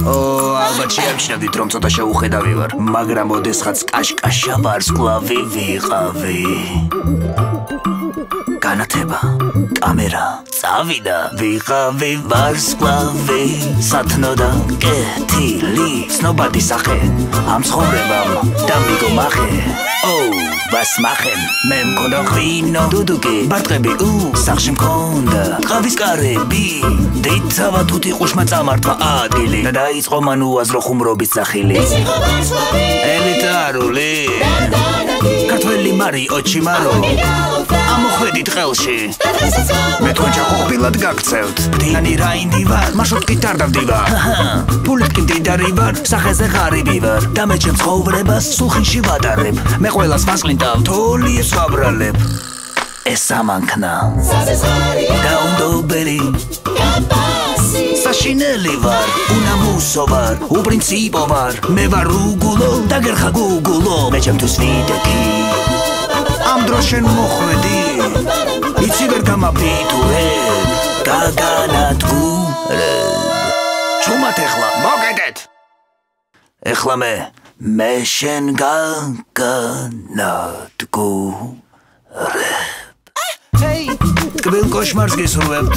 ალბათ შეამჩნევდით, რომ ცოტა შეუხედავი ვარ, მაგრამ ოდესღაც კაშკაშა ვარსკვლავი ვიყავი. განათება, კამერა, წავიდა, ვიყავი ვარსკვლავი, სათნოდა კეთილი, ცნობადი სახე, ამ ცხოვრებამ დამიგო მახე. ვასმახენ, მე მქონდა ღვინო, დუდუკი, ბარტყები, სახლში მქონდა ყავის კარები, დეიცავა თუთი ყუშმა წამართვა ადგილი და დაიწყო მან უაზრო ხუმრობის სახილი. ელიტარული, ქართველი მარიო ჩიმარო, ამოხვედით ყელში, მე თქვენ ჩახოხბილად გაგცევთ, ბდიანი რაინდი ვარ, მარშრუტკით არ დავდივარ, ფულეთკი მდიდარი ვარ, სახეზე ღარიბი ვარ და მე ჩემს ცხოვრებას სულხინში ვადარებ, მე ყველას ვასყლინტავ, თოლიებს ვაბრალებ. ეს ამანქნა დაუნდობელი საშინელი ვარ, უნამუსო ვარ, უპრინციპო ვარ, მე ვარ უგულო და გერხა გუგულო, მე ჩემთვის ვიდექი ამ დროს შენ მოხვედი, იცი ვერ გამაფიტურებ, გაგანადგურებ. ჩუმად ეხლა, მოგედეთ! ეხლა მე შენ გაგანადგურებ. კბილ კოშმარს გისურვებთ.